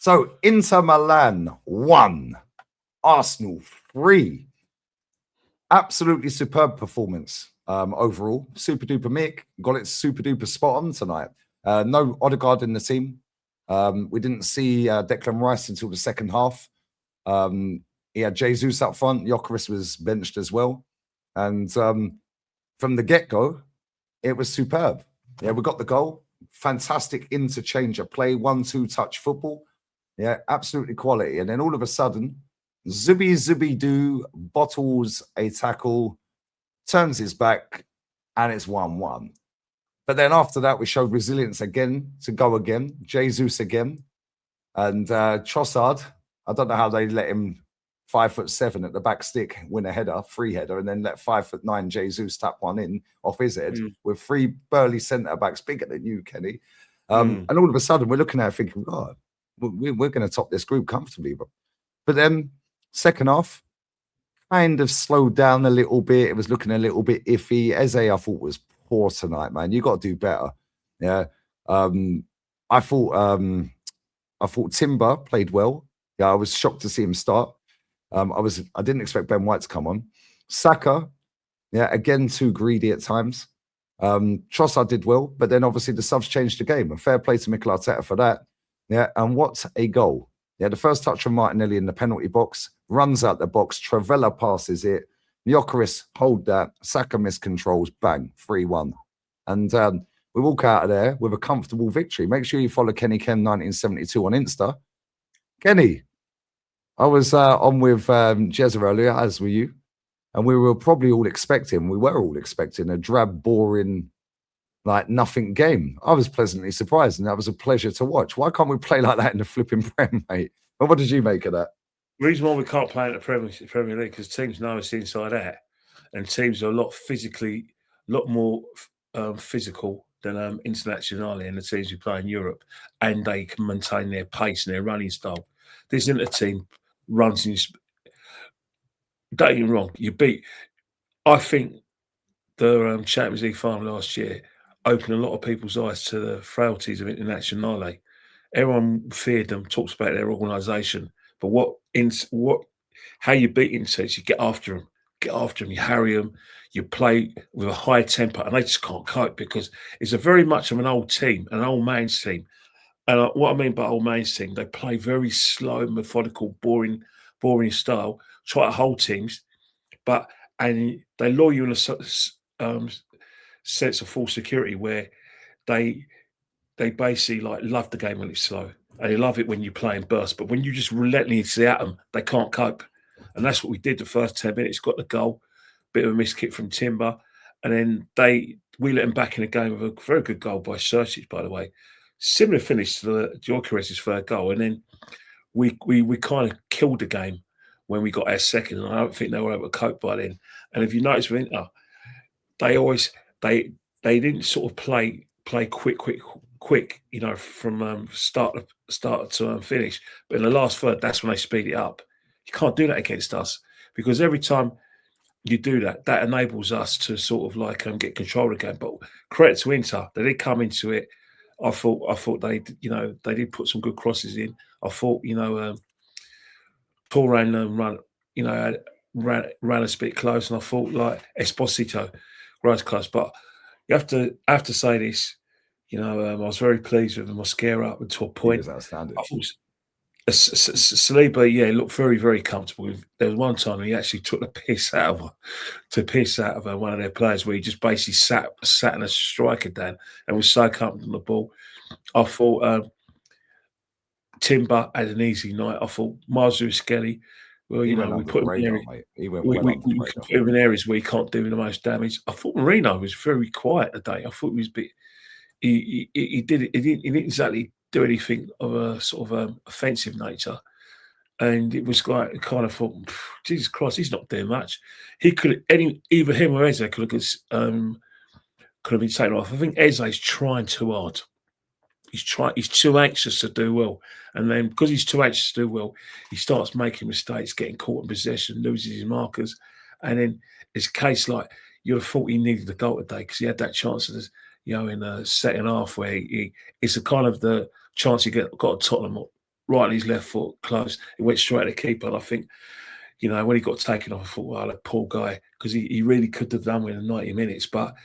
So Inter Milan 1, Arsenal 3. Absolutely superb performance overall. Super duper Mick got it super duper spot on tonight. No Odegaard in the team. We didn't see Declan Rice until the second half. He had Jesus up front. Gyökeres was benched as well. And from the get-go, it was superb. Yeah, we got the goal. Fantastic interchange of play, 1-2 touch football. Yeah, absolutely quality. And then all of a sudden, Zubi-Doo bottles a tackle, turns his back, and it's 1-1. But then after that, we showed resilience again to go again. Jesus again. And Trossard, I don't know how they let him 5'7" at the back stick win a header, free header, and then let 5'9" Jesus tap one in off his head with 3 burly centre backs bigger than you, Kenny. And all of a sudden, we're looking at it thinking, God, we're going to top this group comfortably. But then second half, kind of slowed down a little bit. It was looking a little bit iffy. Eze, I thought, was poor tonight, man. You got to do better. Yeah. I thought Timber played well. Yeah, I was shocked to see him start. I didn't expect Ben White to come on. Saka, yeah, again, too greedy at times. Trossard did well, but then obviously the subs changed the game. And fair play to Mikel Arteta for that. Yeah, and what a goal. Yeah, the first touch from Martinelli in the penalty box, runs out the box, Travella passes it, Gyökeres hold that, Saka miscontrols, bang, 3-1. And we walk out of there with a comfortable victory. Make sure you follow Kenny Ken 1972 on Insta. Kenny, I was on with Jezza earlier, as were you, and we were all expecting a drab, boring, like nothing game. I was pleasantly surprised, and that was a pleasure to watch. Why can't we play like that in the flipping Prem, mate? And what did you make of that? The reason why we can't play in the Premier League because teams know it's inside out, and teams are a lot more physical than Internationale and the teams who play in Europe, and they can maintain their pace and their running style. This isn't a team runs in. Don't get me wrong. I think the Champions League final last year opened a lot of people's eyes to the frailties of Internationale. Everyone feared them, talks about their organisation, but how you beat Inter is you get after them, you harry them, you play with a high tempo, and they just can't cope because it's a very much of an old team, an old man's team. And what I mean by old man's team, they play very slow, methodical, boring style, try to hold teams, and they lure you in a sense of full security where they basically like love the game when it's slow, and they love it when you play in bursts. But when you just relentlessly at them, they can't cope, and that's what we did the first 10 minutes. Got the goal, bit of a miss kick from Timber, and then we let them back in the game with a very good goal by Sertic, by the way. Similar finish to the Gyökeres' third goal, and then we kind of killed the game when we got our second, and I don't think they were able to cope by then. And if you notice with Inter, they didn't sort of play quick, you know, from start to finish. But in the last third, that's when they speed it up. You can't do that against us because every time you do that, that enables us to sort of like get control of the game. But credit to Inter, they did come into it. I thought they did put some good crosses in. I thought, Turan ran a bit close, and I thought like Esposito ran close. But you have to say this, I was very pleased with Mosquera up until a point. He was outstanding. Saliba, yeah, looked very, very comfortable. There was one time he actually took the piss out of one of their players, where he just basically sat in a striker down and was so comfortable on the ball. I thought Timber had an easy night. I thought Marzouskeli, well, we put him in areas where he can't do the most damage. I thought Marino was very quiet today. I thought he was a bit. He didn't exactly do anything of a sort of offensive nature, and it was like kind of thought, Jesus Christ, he's not doing much. He could either him or Eze could have been taken off. I think Eze's trying too hard. He's too anxious to do well, and then because he's too anxious to do well, he starts making mistakes, getting caught in possession, loses his markers, and then it's a case like you'd have thought he needed a goal today because he had that chance in the second half where it's a kind of the chance he got at Tottenham right on his left foot, close. It went straight at the keeper. And I think, when he got taken off, I thought, well, that poor guy, because he really could have done within 90 minutes. But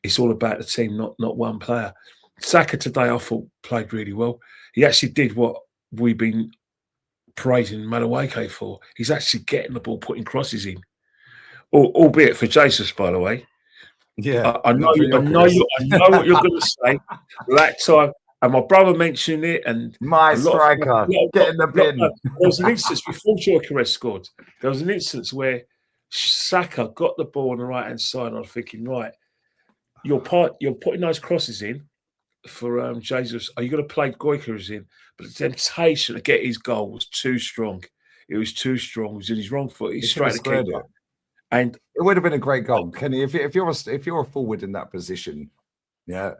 it's all about the team, not one player. Saka today, I thought, played really well. He actually did what we've been praising Madueke for. He's actually getting the ball, putting crosses in, albeit for Jesus, by the way. Yeah, I know what you're going to say. That time, and my brother mentioned it, and my striker, get in the bin. There was an instance before Gyökeres scored. There was an instance where Saka got the ball on the right hand side. And I was thinking, right, you're putting those crosses in for Jesus. Are you going to play Gyökeres in? But the temptation to get his goal was too strong. It was too strong. It was in his wrong foot. He's straight to keeper. And it would have been a great goal, Kenny. If you're a forward in that position, yeah,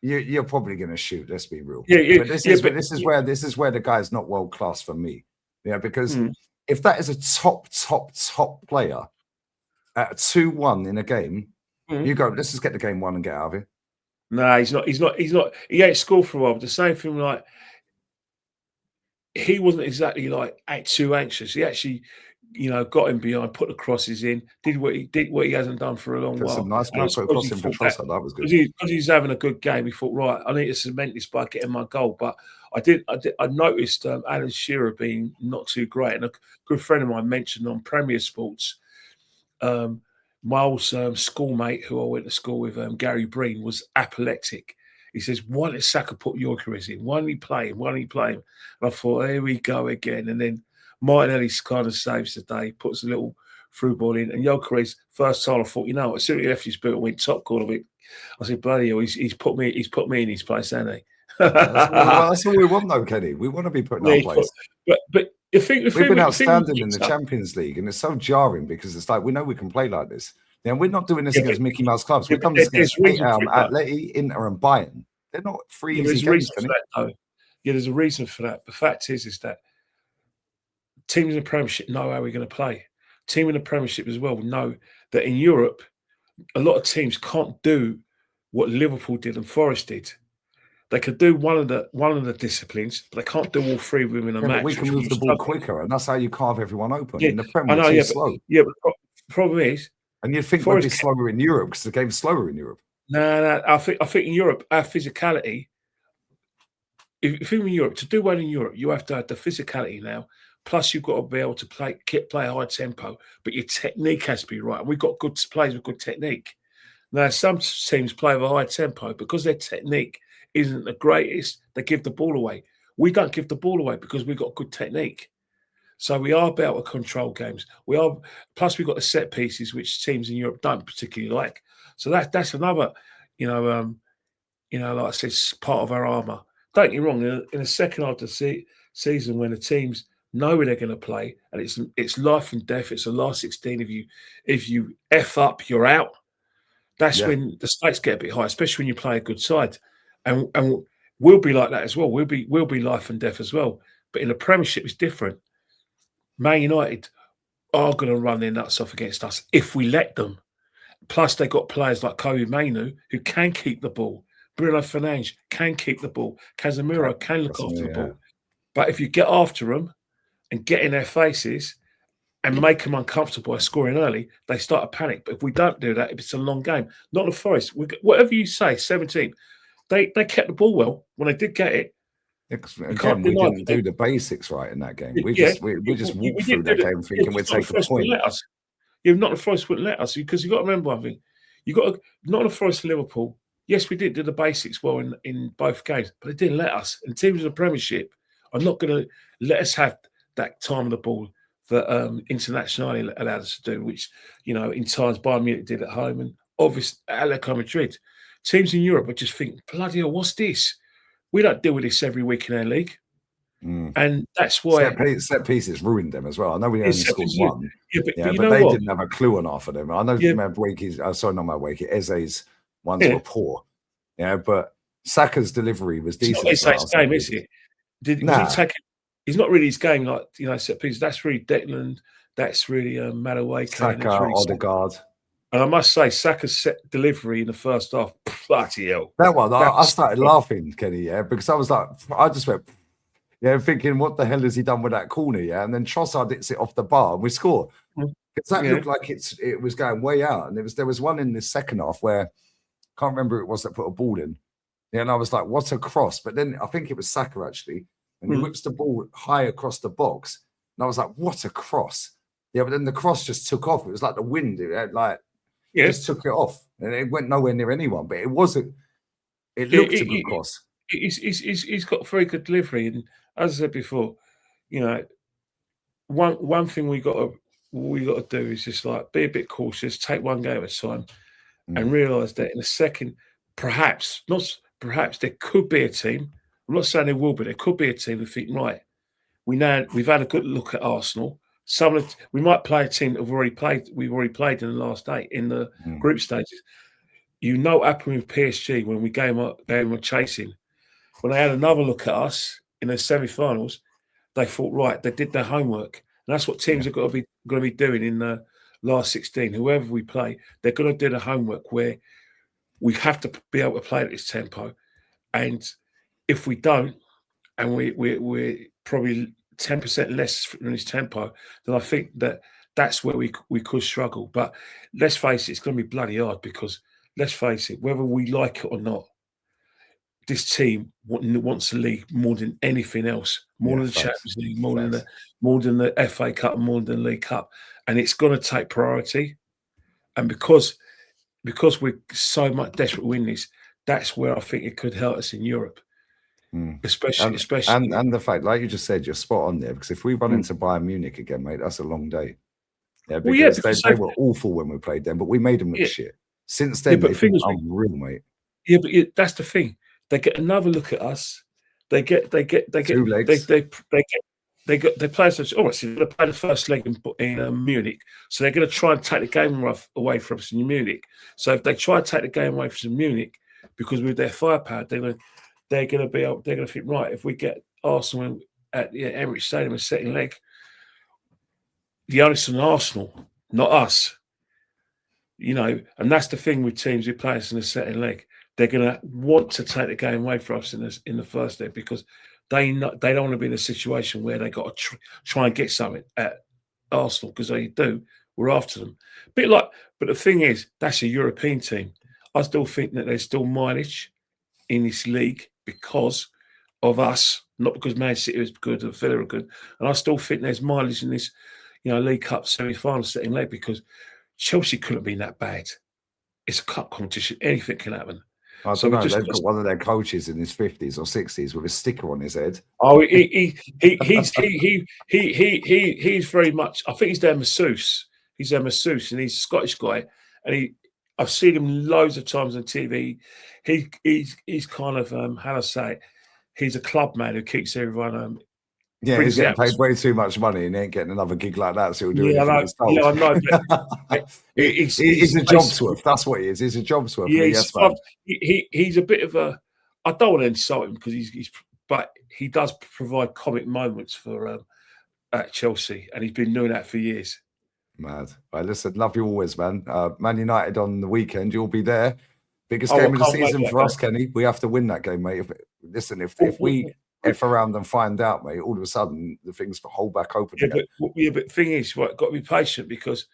you're probably going to shoot. Let's be real. Yeah. But this is where the guy's not world class for me. Yeah, because if that is a top player at 2-1 in a game, you go, let's just get the game won and get out of it. No, he's not. He ain't scored for a while. But the same thing, like, he wasn't exactly like too anxious. He actually, got him behind, put the crosses in, did what he hasn't done for a long while. Some nice cross in for Trossard. That was good. Because he's having a good game, he thought, right, I need to cement this by getting my goal. But I noticed Alan Shearer being not too great, and a good friend of mine mentioned on Premier Sports. My old schoolmate who I went to school with, Gary Breen, was apoplectic. He says, why did Saka put Gyökeres in? Why didn't he play him? And I thought, here we go again. And then Martinelli kind of saves the day, puts a little through ball in. And Gyökeres, first time I thought, as soon as he left his boot and went top corner, I said, bloody hell, he's put me in his place, hasn't he? That's all we want, though, Kenny. We want to be put in our place. But we've been outstanding in the Champions League, and it's so jarring because it's like we know we can play like this. And we're not doing this against Mickey Mouse clubs. We're coming against Atleti, Inter, and Bayern. They're not free easy games. There's a reason for that. The fact is that teams in the Premiership know how we're going to play. Team in the Premiership as well know that in Europe, a lot of teams can't do what Liverpool did and Forest did. They could do one of the disciplines, but they can't do all three within a match. We can move the ball quicker, and that's how you carve everyone open. Yeah, in the Premier, it's slow. Yeah, but the problem is, and you'd think we'd be slower in Europe because the game's slower in Europe. No. I think in Europe, our physicality. If you're in Europe, to do well in Europe, you have to have the physicality now. Plus, you've got to be able to play high tempo, but your technique has to be right. We've got good players with good technique. Now, some teams play with a high tempo because their technique isn't the greatest. They give the ball away. We don't give the ball away because we've got good technique. So we are able to control games. Plus we've got the set pieces, which teams in Europe don't particularly like. So that's another, like I said, part of our armour. Don't get me wrong. In the second half of the season, when the teams know where they're going to play, and it's life and death. It's the last 16. If you F up, you're out. That's when the stakes get a bit high, especially when you play a good side. And we'll be like that as well. We'll be life and death as well. But in the Premiership, it's different. Man United are going to run their nuts off against us if we let them. Plus, they've got players like Kobe Mainoo who can keep the ball. Bruno Fernandes can keep the ball. Casemiro can look after the ball. But if you get after them and get in their faces and make them uncomfortable by scoring early, they start to panic. But if we don't do that, if it's a long game, not the Forest, whatever you say, 17, they kept the ball well when they did get it. Again, we didn't do the basics right in that game. We just walked through that game thinking we'd take a point. Not the Forest wouldn't let us, because you've got to remember one thing. Not the Forest Liverpool. Yes, we did do the basics well in both games, but they didn't let us. And teams in the Premiership are not going to let us have that time of the ball that internationally allowed us to do, which, in times Bayern Munich did at home, and obviously Atletico Madrid. Teams in Europe are just thinking, bloody hell, what's this? We don't deal with this every week in our league. And that's why set pieces ruined them as well. I know we only scored one, but they didn't have a clue on half of them. I know Eze's ones were poor, but Saka's delivery was decent. It's not his game, is it? He's not really his game, like set pieces. That's really Declan. That's really Madueke. Saka, Odegaard. And I must say, Saka's set delivery in the first half, bloody hell. That one, I started laughing, Kenny, because I was like, I just went, Yeah, thinking, what the hell has he done with that corner? Yeah, and then Trossard hits it off the bar and we score. Because that looked like it was going way out. And there was one in the second half where I can't remember who it was that put a ball in. Yeah, and I was like, what a cross. But then I think it was Saka actually. And he whips the ball high across the box. And I was like, what a cross. Yeah, but then the cross just took off. It was like the wind. It just took it off. And it went nowhere near anyone. But it wasn't, it looked a good cross. He's got very good delivery. And as I said before, you know, one thing we got to do is just like be a bit cautious, take one game at a time, and realise that in a second, perhaps there could be a team. I'm not saying there will, but there could be a team who think, right, we've had a good look at Arsenal. We might play a team that we've already played in the last 8 in the group stages. You know what happened with PSG when we gave them a chasing. When they had another look at us in the semi-finals, they thought, right, they did their homework. And that's what teams are going to be doing in the last 16. Whoever we play, they're going to do the homework where we have to be able to play at this tempo. And if we don't, and we're probably 10% less in this tempo, then I think that's where we could struggle. But let's face it, it's going to be bloody hard because let's face it, whether we like it or not, this team wants the league more than anything else, more than the Champions League, more than the FA Cup, more than the League Cup, and it's going to take priority. And because we're so much desperate to win this, that's where I think it could help us in Europe. Especially, and the fact, like you just said, you're spot on there. Because if we run into Bayern Munich again, mate, that's a long day. Yeah, because they were awful when we played them, but we made them look shit. Since then, they've been unreal, mate. Yeah, but that's the thing. They get another look at us. They get 2 legs. They play us. So they play the first leg in Munich, so they're going to try and take the game away from us in Munich. So if they try to take the game away from us in Munich, because with their firepower, they're going to think, right, if we get Arsenal at the Emirates Stadium a second leg, the onus on Arsenal, not us. You know, and that's the thing with teams who play us in the second leg. They're going to want to take the game away from us in the first leg because they don't want to be in a situation where they got to try and get something at Arsenal because they do. We're after them. But the thing is, that's a European team. I still think that there's still mileage in this league because of us, not because Man City is good or Villa are good. And I still think there's mileage in this, League Cup semi-final setting leg because Chelsea couldn't be that bad. It's a cup competition. Anything can happen. I don't know. They've got one of their coaches in his 50s or 60s with a sticker on his head. Oh, he's very much. I think he's their masseuse. He's their masseuse, and he's a Scottish guy. And I've seen him loads of times on TV. He's kind of how do I say it? He's a club man who keeps everyone. He's getting paid way too much money and he ain't getting another gig like that, so he'll do anything he's told. Yeah, I know. He's a job swerve. That's what he is. He's a job swerve. Yeah, he's a bit of a. I don't want to insult him because but he does provide comic moments for at Chelsea, and he's been doing that for years. Mad. Right, listen, love you always, man. Man United on the weekend, you'll be there. Biggest game of the season for us, Kenny. We have to win that game, mate. If we F around and find out, mate, all of a sudden the things hold back open again. But the thing is, got to be patient because,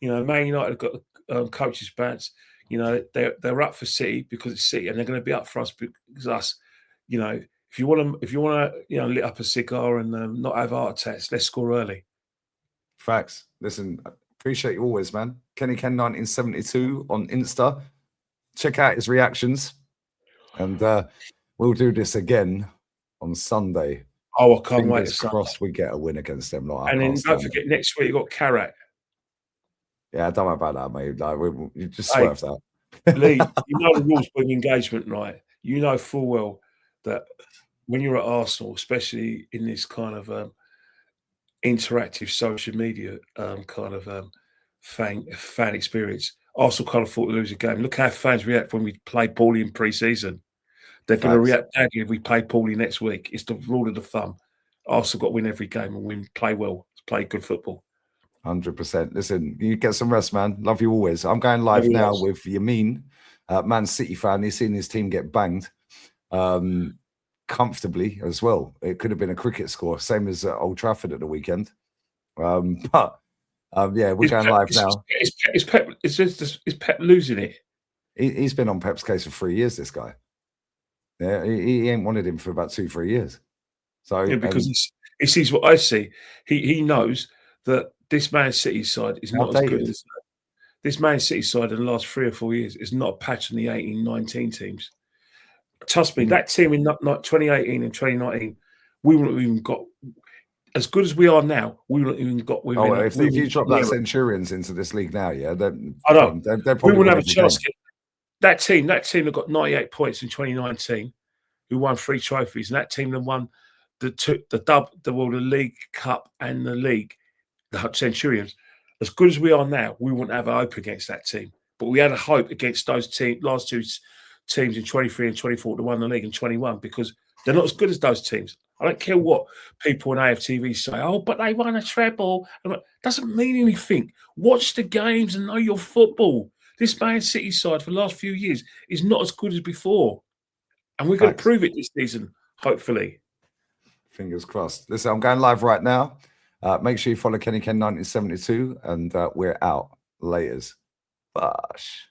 Man United have got coaches' bounce. They're up for City because it's City, and they're going to be up for us because us. If you want to, lit up a cigar and not have heart attacks, let's score early. Facts. Listen, appreciate you always, man. Kenny Ken 1972 on Insta. Check out his reactions, and we'll do this again on Sunday. Oh, I can't wait. Fingers crossed we get a win against them. And then don't forget, next week you got Carrat. Yeah, don't worry about that, mate. You just swerve that. Lee, you know the rules of engagement, right? You know full well that when you're at Arsenal, especially in this kind of interactive social media fan experience, Arsenal can't afford to lose a game. Look how fans react when we play poorly in pre-season. They're going to react badly if we play poorly next week. It's the rule of the thumb. Arsenal got to win every game and play well, play good football. 100%. Listen, you get some rest, man. Love you always. I'm going live now with Yamin, Man City fan. He's seen his team get banged. comfortably as well. It could have been a cricket score, same as Old Trafford at the weekend. But yeah, we're going live now. Is Pep losing it? He's been on Pep's case for 3 years, this guy. Yeah, he ain't wanted him for about 2-3 years. So yeah, because he sees what I see. He knows that this Man City side is not as good as this Man City side in the last 3 or 4 years is not a patch in the 18, 19 teams. Trust me, that team in 2018 and 2019, we wouldn't have even got as good as we are now. We wouldn't even got within. Oh, if you drop that Centurions into this league now, yeah, I know they're probably we wouldn't have a chance. That team that got 98 points in 2019, who won 3 trophies, and that team that won the League Cup and the league, the Centurions. As good as we are now, we wouldn't have a hope against that team. But we had a hope against those last 2 teams in 23 and 24 to win the league in 21 because they're not as good as those teams. I don't care what people on AFTV say. Oh, but they won a treble. Doesn't mean anything. Watch the games and know your football. This Man City side for the last few years is not as good as before. And we're going to prove it this season, hopefully. Fingers crossed. Listen, I'm going live right now. Make sure you follow Kenny Ken 1972, and we're out. Laters. Bosh.